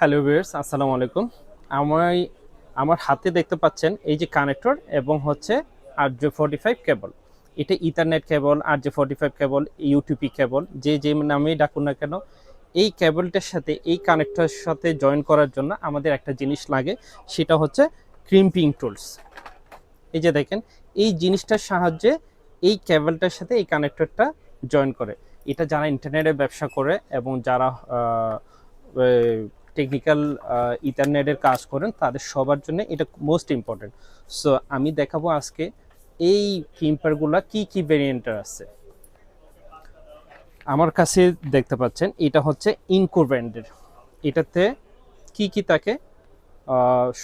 Hello viewers, আসসালামু আলাইকুম। আমায় আমার হাতে দেখতে পাচ্ছেন এই যে কানেক্টর এবং হচ্ছে RJ45 কেবল। এটা ইথারনেট কেবল, RJ45 কেবল, ইউটিপি কেবল, যে নামেই ডাকুন না কেন, এই কেবলটার সাথে এই কানেক্টরের সাথে জয়েন করার জন্য আমাদের একটা জিনিস লাগে, সেটা হচ্ছে ক্রিম্পিং টুলস। এই যে দেখেন, এই জিনিসটার সাহায্যে এই কেবলটার সাথে এই কানেক্টরটা জয়েন করে। এটা যারা ইন্টারনেটে ব্যবসা করে এবং যারা টেকনিক্যাল ইথারনেটের কাজ করেন তাদের সবার জন্য এটা মোস্ট ইম্পর্টেন্ট। সো আমি দেখাবো আজকে এই ক্রিম্পারগুলা কি কি ভেরিয়েন্টের আছে। আমার কাছে দেখতে পাচ্ছেন এটা হচ্ছে ইনকো ব্র্যান্ডের। এটাতে কি কি থাকে,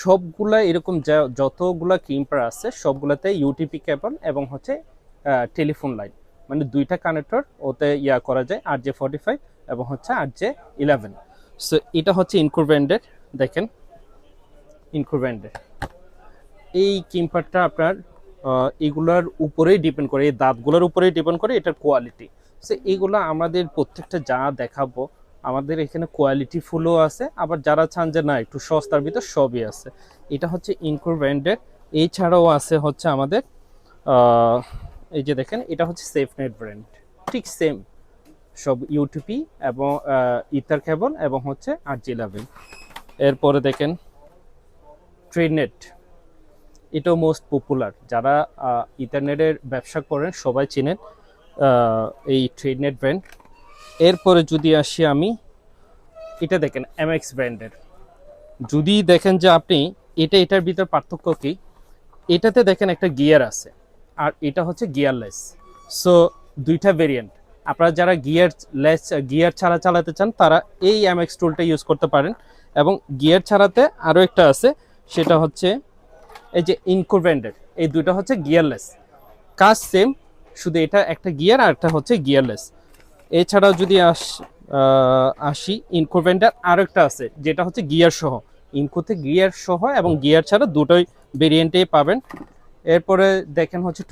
সবগুলা এরকম যতগুলা ক্রিম্পার আছে সবগুলাতে ইউটিপি কেবল এবং হচ্ছে টেলিফোন লাইন, মানে দুইটা কানেক্টর ওতে করা যায়, RJ45 এবং হচ্ছে RJ11। সো এটা হচ্ছে ইনকো ব্র্যান্ডের। দেখেন, ইনকো ব্র্যান্ডের এই ক্রিম্পারটা আপনার এগুলার উপরেই ডিপেন্ড করে, এই দাঁতগুলোর উপরেই ডিপেন্ড করে এটার কোয়ালিটি। সো এইগুলো আমাদের প্রত্যেকটা যা দেখাবো আমাদের এখানে কোয়ালিটি ফুলও আছে, আবার যারা চান যে না একটু সস্তার ভিতর সবই আছে। এটা হচ্ছে ইনকো ব্র্যান্ডের। এছাড়াও আছে হচ্ছে আমাদের এই যে দেখেন, এটা হচ্ছে সেফনেট ব্র্যান্ড, ঠিক সেম সব ইউটিপি এবং ইথার কেবল এবং হচ্ছে RJ11। এরপরে দেখেন ট্রেডনেট, এটাও মোস্ট পপুলার, যারা ইন্টারনেটের ব্যবসা করেন সবাই চিনেন এই ট্রেডনেট ব্র্যান্ড। এরপরে যদি আসি আমি, এটা দেখেন MX ব্র্যান্ডের। যদি দেখেন যে আপনি এটার ভিতর পার্থক্য কি, এটাতে দেখেন একটা গিয়ার আছে আর এটা হচ্ছে গিয়ারলেস। সো দুইটা ভেরিয়েন্ট, আপনারা যারা গিয়ার ছাড়া চালাতে চান তারা এই MX টুলটা ইউজ করতে পারেন, এবং গিয়ার ছাড়াতে আরও একটা আছে, সেটা হচ্ছে এই যে ইনকো ব্র্যান্ডের। এই দুটো হচ্ছে গিয়ারলেস, কাজ সেম, শুধু এটা একটা গিয়ার আর একটা হচ্ছে গিয়ারলেস। এছাড়াও যদি আসি ইনকো ব্র্যান্ডের আরও একটা আছে যেটা হচ্ছে গিয়ার সহ। ইনকোতে গিয়ার সহ এবং গিয়ার ছাড়া দুটোই ভেরিয়েন্টেই পাবেন। এরপরে দেখেন হচ্ছে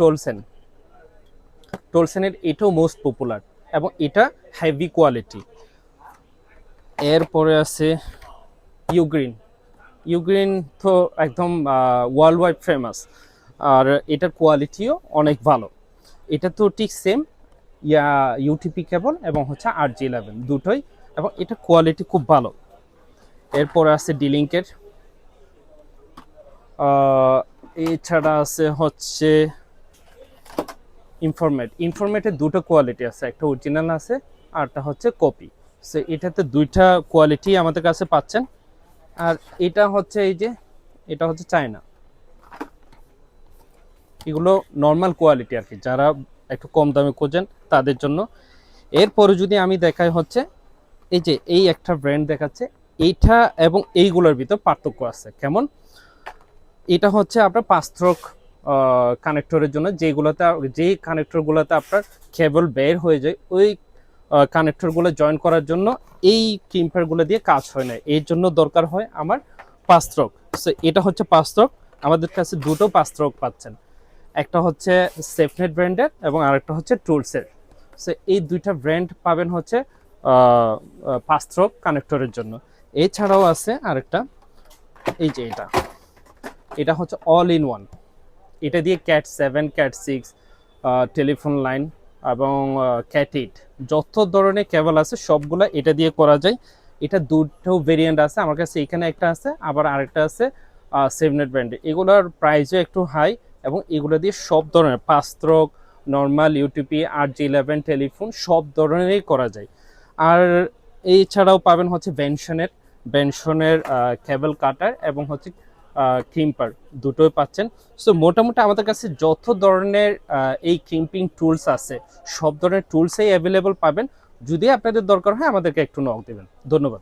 টোলসেনের এটাও মোস্ট পপুলার এবং এটা হেভি কোয়ালিটি। এরপরে আছে ইউগ্রিন তো একদম ওয়ার্ল্ড ওয়াইড ফেমাস, আর এটার কোয়ালিটিও অনেক ভালো। এটা তো ঠিক সেম ইউটিপি কেবল এবং হচ্ছে RJ11 দুটোই, এবং এটা কোয়ালিটি খুব ভালো। এরপর আছে ডিলিঙ্কের, এছাড়া আছে হচ্ছে ইনফরমেটের দুটো কোয়ালিটি আছে, একটা অরিজিনাল আছে আর একটা হচ্ছে কপি। সো এটাতে দুইটা কোয়ালিটি আমাদের কাছে পাচ্ছেন। আর এটা হচ্ছে এই যে, এটা হচ্ছে চায়না, এগুলো নর্মাল কোয়ালিটি আর কি, যারা একটু কম দামে খোঁজেন তাদের জন্য। এরপরে যদি আমি দেখাই হচ্ছে এই যে এই একটা ব্র্যান্ড দেখাচ্ছে, এইটা এবং এইগুলোর ভিতর পার্থক্য আছে কেমন। এটা হচ্ছে আপনার 5 স্ট্রোক কানেক্টরের জন্য, যে কানেক্টরগুলোতে আপনার কেবল বের হয়ে যায়, ওই কানেক্টরগুলো জয়েন করার জন্য এই ক্রিম্পারগুলো দিয়ে কাজ হয় না, এর জন্য দরকার হয় আমার 5 স্ট্রোক। সো এটা হচ্ছে 5 স্ট্রোক, আমাদের কাছে দুটো 5 স্ট্রোক পাচ্ছেন, একটা হচ্ছে সেফনেট ব্র্যান্ডের এবং আরেকটা হচ্ছে টুলসের। সো এই দুইটা ব্র্যান্ড পাবেন হচ্ছে 5 স্ট্রোক কানেক্টরের জন্য। এছাড়াও আছে আরেকটা, এই যে এটা হচ্ছে অল ইন ওয়ান। এটা দিয়ে CAT7, CAT6, টেলিফোন লাইন এবং CAT8 যত ধরনের কেবল আছে সবগুলো এটা দিয়ে করা যায়। এটা দুটো ভেরিয়েন্ট আছে আমার কাছে, এখানে একটা আছে, আবার আরেকটা আছে সেভনেট ব্র্যান্ডে। এগুলোর প্রাইসও একটু হাই, এবং এগুলো দিয়ে সব ধরনের 5 stroke, normal UTP, RJ11 telephone সব ধরনেরই করা যায়। আর এছাড়াও পাবেন হচ্ছে বেনশনের কেবল কাটার এবং হচ্ছে ক্রিম্পার, দুটোই পাচ্ছেন। সো মোটামুটি আমাদের কাছে যত ধরনের এই ক্রিম্পিং টুলস আছে সব ধরনের টুলসই অ্যাভেলেবল পাবেন। যদি আপনাদের দরকার হয় আমাদেরকে একটু নক দেবেন। ধন্যবাদ।